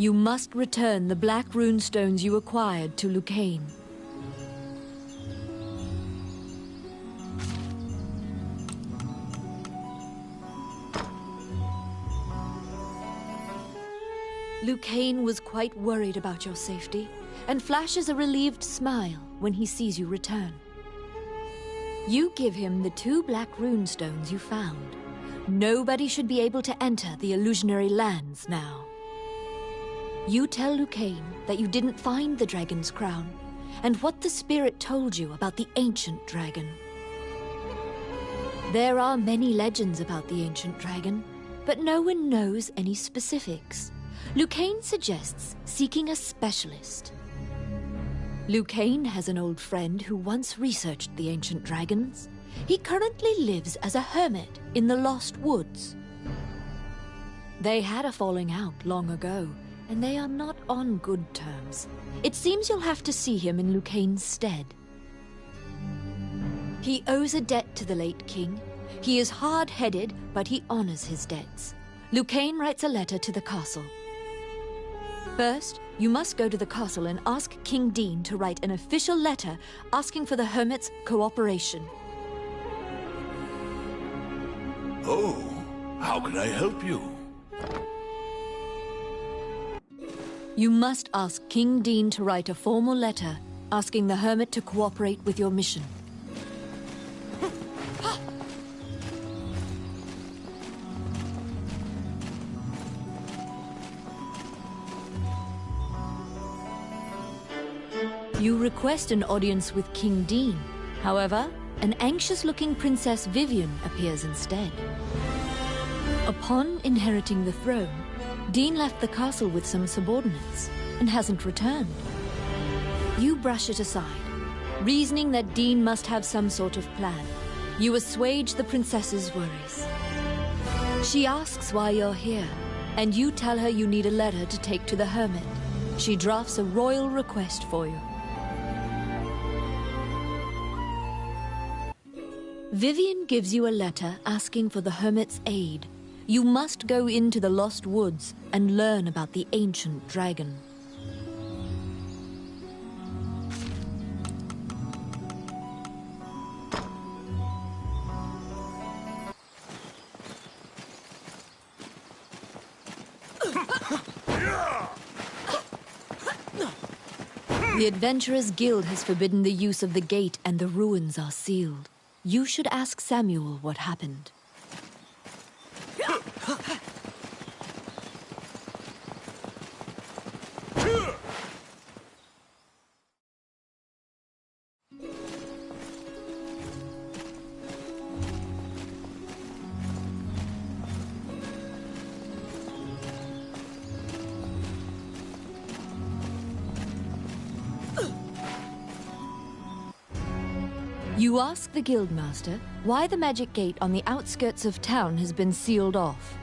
You must return the black runestones you acquired to Lucane. Lucane was quite worried about your safety, and flashes a relieved smile when he sees you return. You give him the 2 black runestones you found. Nobody should be able to enter the illusionary lands now. You tell Lucane that you didn't find the dragon's crown, and what the spirit told you about the ancient dragon. There are many legends about the ancient dragon, but no one knows any specifics. Lucane suggests seeking a specialist. Lucane has an old friend who once researched the ancient dragons. He currently lives as a hermit in the Lost Woods. They had a falling out long ago, and they are not on good terms. It seems you'll have to see him in Lucane's stead. He owes a debt to the late king. He is hard-headed, but he honors his debts. Lucane writes a letter to the castle. First, you must go to the castle and ask King Dean to write an official letter asking for the hermit's cooperation. Oh, how can I help you? You must ask King Dean to write a formal letter asking the hermit to cooperate with your mission. You request an audience with King Dean. However, an anxious-looking Princess Vivian appears instead. Upon inheriting the throne, Dean left the castle with some subordinates and hasn't returned. You brush it aside, reasoning that Dean must have some sort of plan. You assuage the princess's worries. She asks why you're here, and you tell her you need a letter to take to the hermit. She drafts a royal request for you. Vivian gives you a letter asking for the hermit's aid. You must go into the Lost Woods and learn about the ancient dragon. The Adventurers Guild has forbidden the use of the gate and the ruins are sealed. You should ask Samuel what happened. You ask the Guildmaster why the magic gate on the outskirts of town has been sealed off.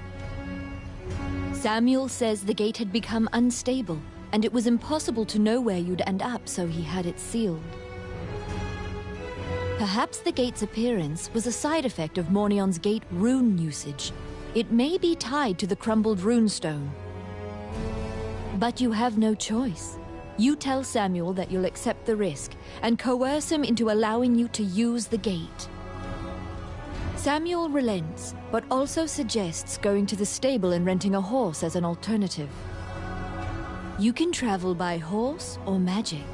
Samuel says the gate had become unstable, and it was impossible to know where you'd end up, so he had it sealed. Perhaps the gate's appearance was a side effect of Mornion's gate rune usage. It may be tied to the crumbled runestone. But you have no choice. You tell Samuel that you'll accept the risk and coerce him into allowing you to use the gate. Samuel relents, but also suggests going to the stable and renting a horse as an alternative. You can travel by horse or magic.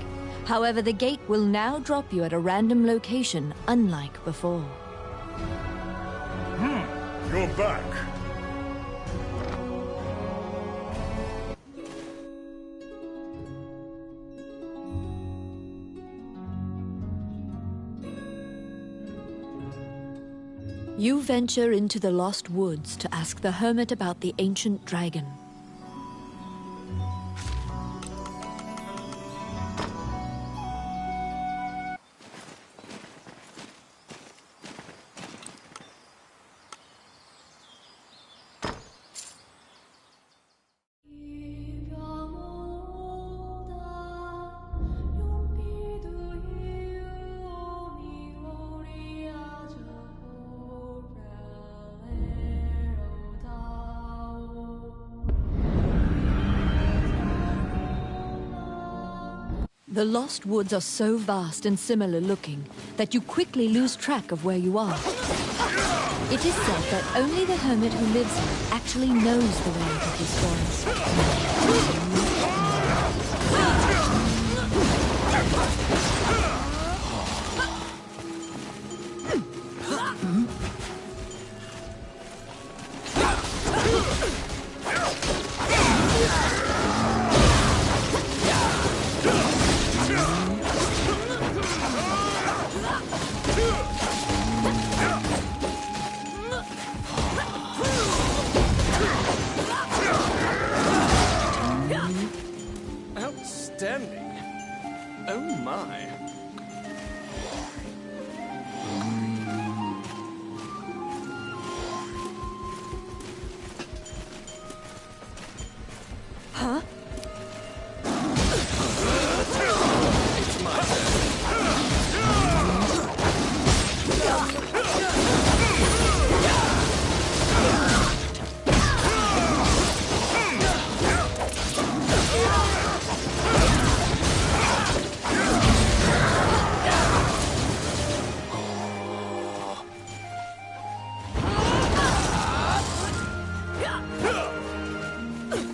However, the gate will now drop you at a random location, unlike before. You're back. You venture into the Lost Woods to ask the hermit about the ancient dragon. The Lost Woods are so vast and similar looking that you quickly lose track of where you are. It is said that only the hermit who lives here actually knows the way out of this forest. Outstanding. Oh my. Huh? It's my turn.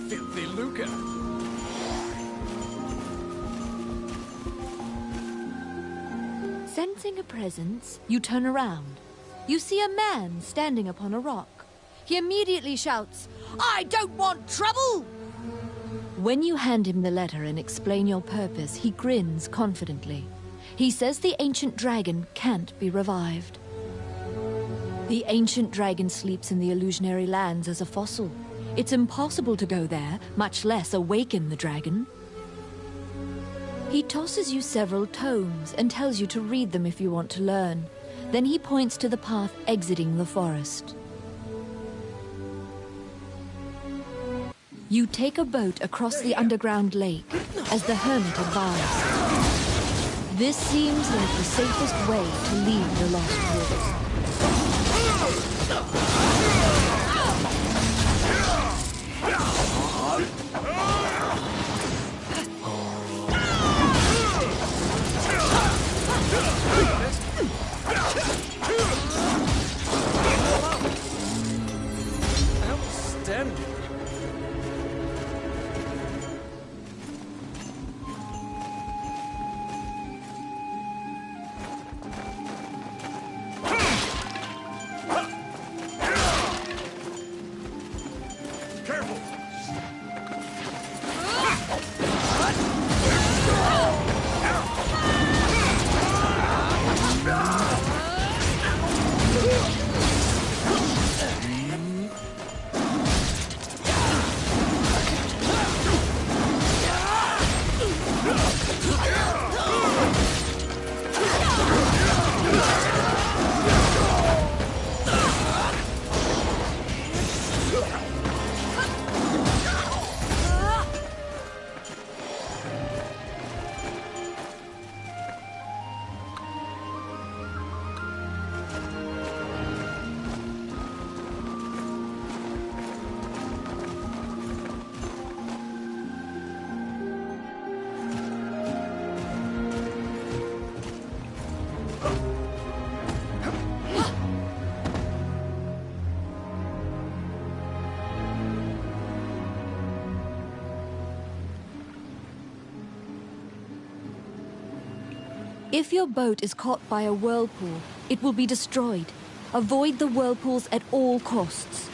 Filthy lucre. Sensing a presence, you turn around. You see a man standing upon a rock. He immediately shouts, "I don't want trouble!" When you hand him the letter and explain your purpose, he grins confidently. He says the ancient dragon can't be revived. The ancient dragon sleeps in the illusionary lands as a fossil. It's impossible to go there, much less awaken the dragon. He tosses you several tomes and tells you to read them if you want to learn. Then he points to the path exiting the forest. You take a boat across the underground lake, as the hermit advised. This seems like the safest way to leave the Lost Woods. Outstanding. Careful! If your boat is caught by a whirlpool, it will be destroyed. Avoid the whirlpools at all costs.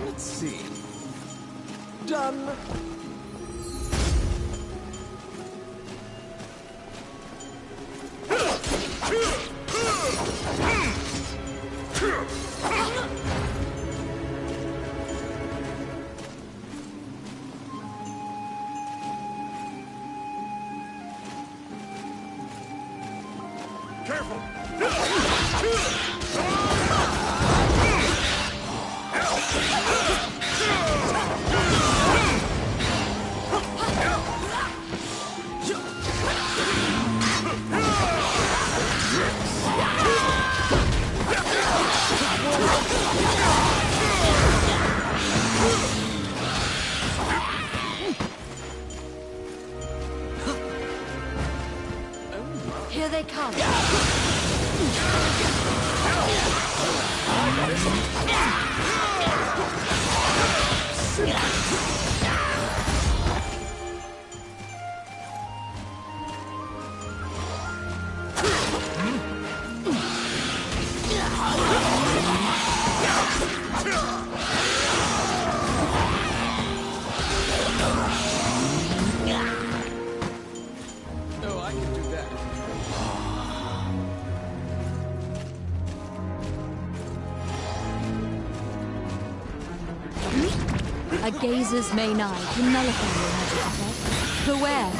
Let's see. Done. Careful! Here they come. Oh, I can do that. A gazer's main eye can nullify your magic effect. Beware.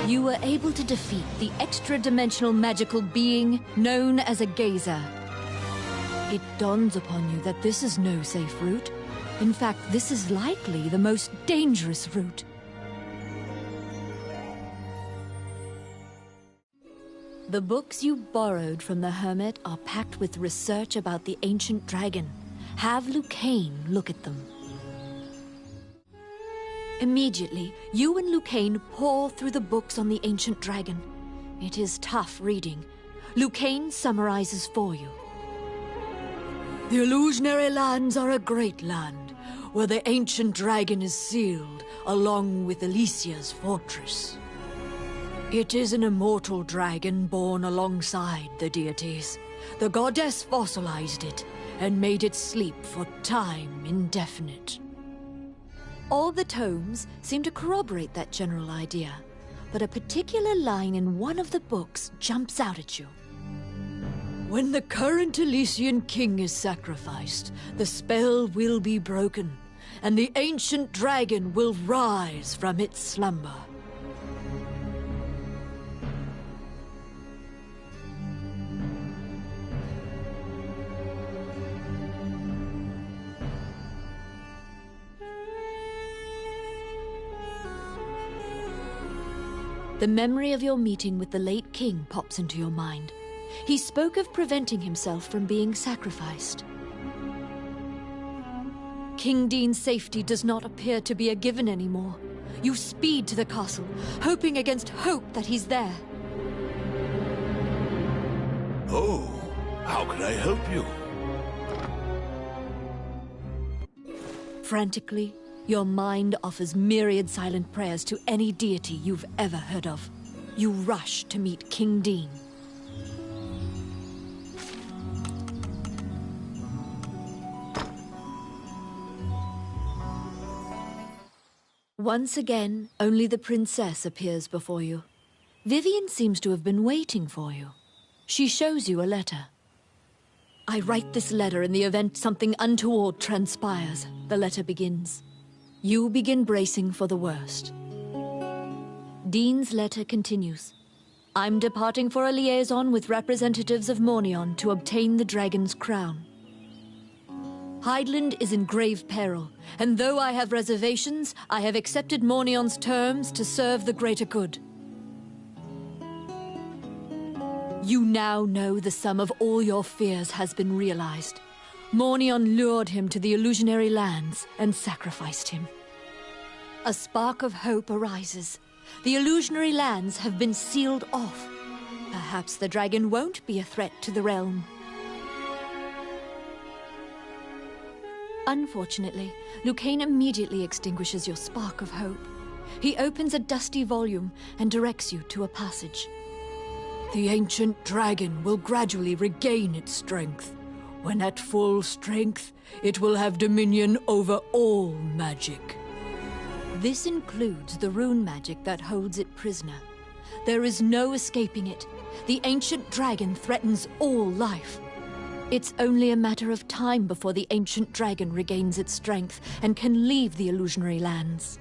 You were able to defeat the extra-dimensional magical being known as a gazer. It dawns upon you that this is no safe route. In fact, this is likely the most dangerous route. The books you borrowed from the hermit are packed with research about the ancient dragon. Have Lucane look at them. Immediately, you and Lucane pore through the books on the ancient dragon. It is tough reading. Lucane summarizes for you. The illusionary lands are a great land, where the ancient dragon is sealed, along with Alicia's fortress. It is an immortal dragon born alongside the deities. The goddess fossilized it and made it sleep for time indefinite. All the tomes seem to corroborate that general idea, but a particular line in one of the books jumps out at you. When the current Elysian king is sacrificed, the spell will be broken, and the ancient dragon will rise from its slumber. The memory of your meeting with the late king pops into your mind. He spoke of preventing himself from being sacrificed. King Dean's safety does not appear to be a given anymore. You speed to the castle, hoping against hope that he's there. Oh, how can I help you? Frantically, your mind offers myriad silent prayers to any deity you've ever heard of. You rush to meet King Dean. Once again, only the princess appears before you. Vivian seems to have been waiting for you. She shows you a letter. I write this letter in the event something untoward transpires. The letter begins. You begin bracing for the worst. Dean's letter continues. I'm departing for a liaison with representatives of Mornion to obtain the dragon's crown. Hydeland is in grave peril, and though I have reservations, I have accepted Mornion's terms to serve the greater good. You now know the sum of all your fears has been realized. Mornion lured him to the illusionary lands and sacrificed him. A spark of hope arises. The illusionary lands have been sealed off. Perhaps the dragon won't be a threat to the realm. Unfortunately, Lucane immediately extinguishes your spark of hope. He opens a dusty volume and directs you to a passage. The ancient dragon will gradually regain its strength. When at full strength, it will have dominion over all magic. This includes the rune magic that holds it prisoner. There is no escaping it. The ancient dragon threatens all life. It's only a matter of time before the ancient dragon regains its strength and can leave the illusionary lands.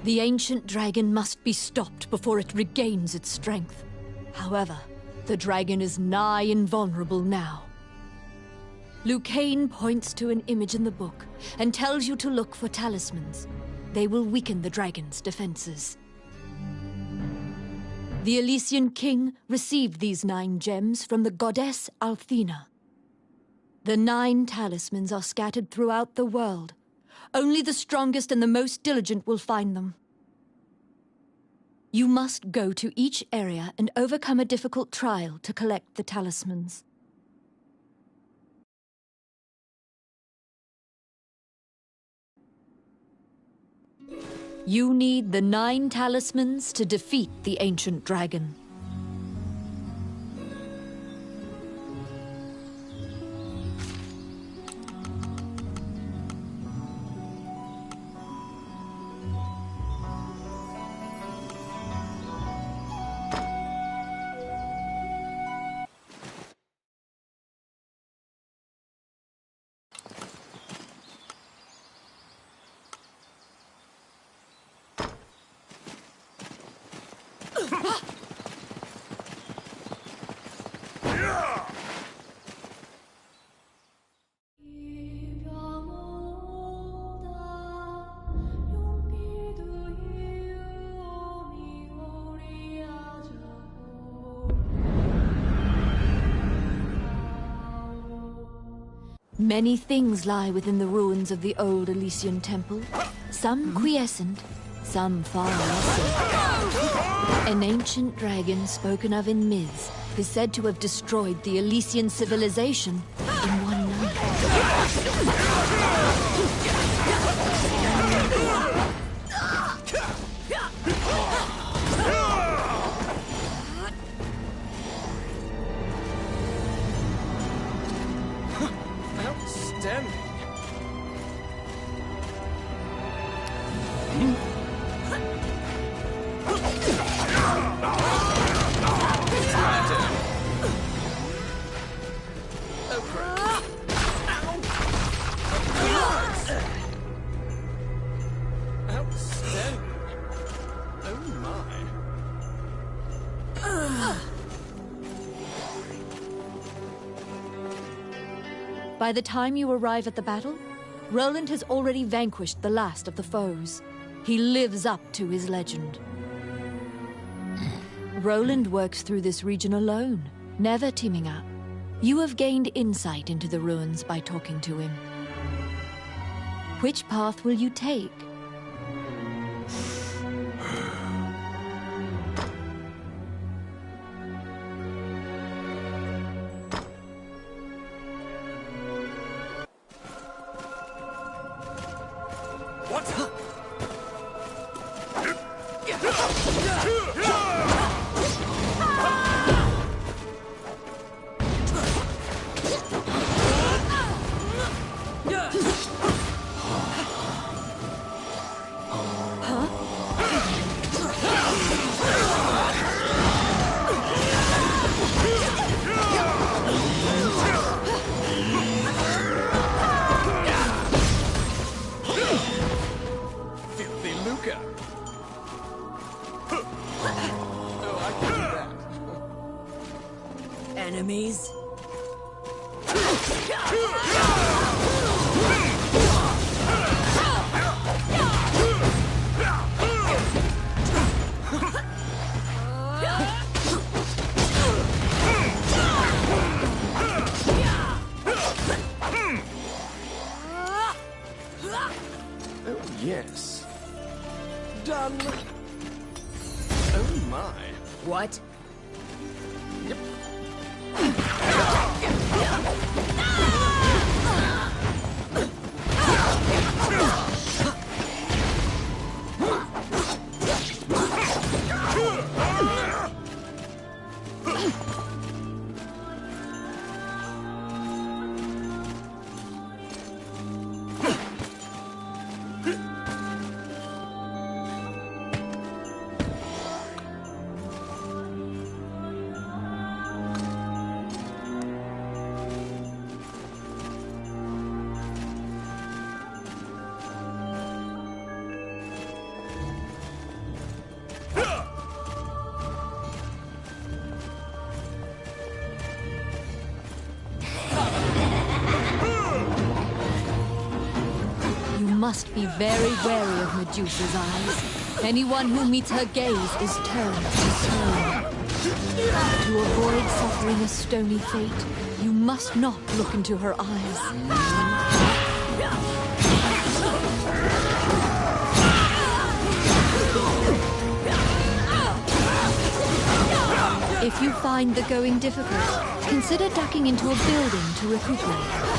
The ancient dragon must be stopped before it regains its strength. However, the dragon is nigh invulnerable now. Lucane points to an image in the book and tells you to look for talismans. They will weaken the dragon's defenses. The Elysian king received these 9 gems from the goddess Althena. The 9 talismans are scattered throughout the world. Only the strongest and the most diligent will find them. You must go to each area and overcome a difficult trial to collect the talismans. You need the 9 talismans to defeat the ancient dragon. Many things lie within the ruins of the old Elysian temple. Some quiescent, some far lesser. An ancient dragon spoken of in myths is said to have destroyed the Elysian civilization in one night. By the time you arrive at the battle, Roland has already vanquished the last of the foes. He lives up to his legend. Roland works through this region alone, never teaming up. You have gained insight into the ruins by talking to him. Which path will you take? Enemies? Oh, yes. Done. Oh, my. What? Yep. You must be very wary of Medusa's eyes. Anyone who meets her gaze is turned to stone. To avoid suffering a stony fate, you must not look into her eyes. If you find the going difficult, consider ducking into a building to recuperate.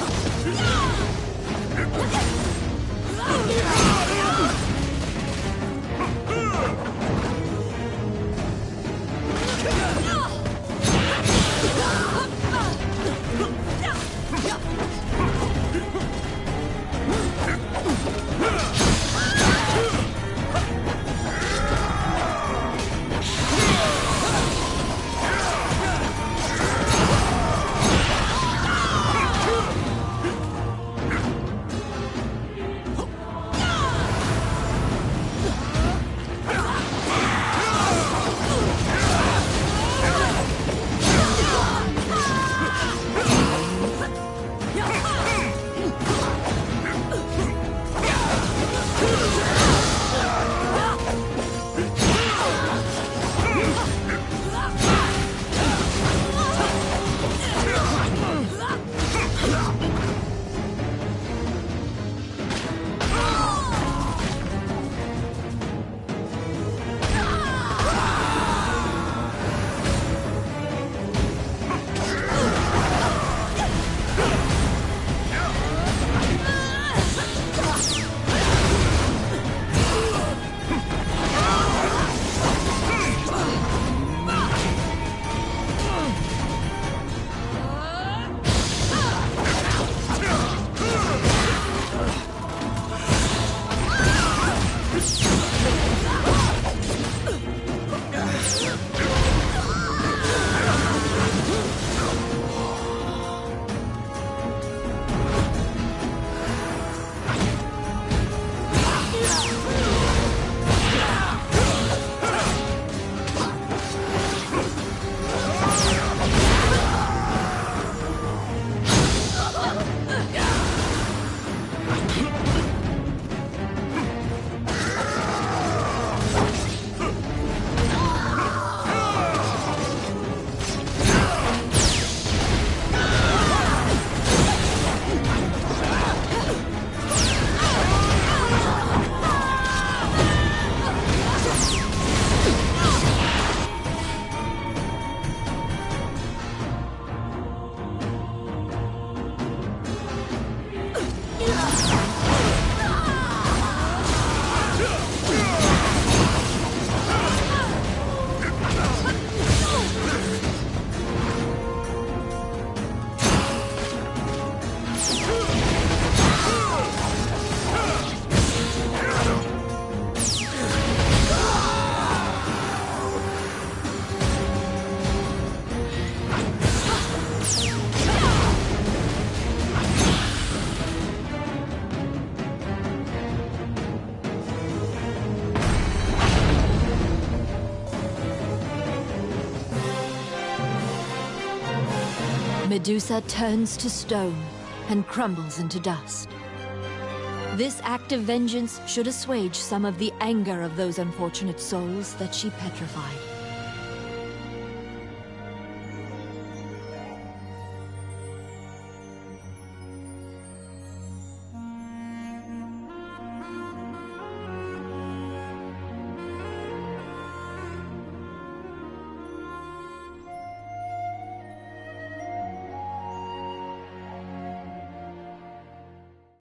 Medusa turns to stone and crumbles into dust. This act of vengeance should assuage some of the anger of those unfortunate souls that she petrified.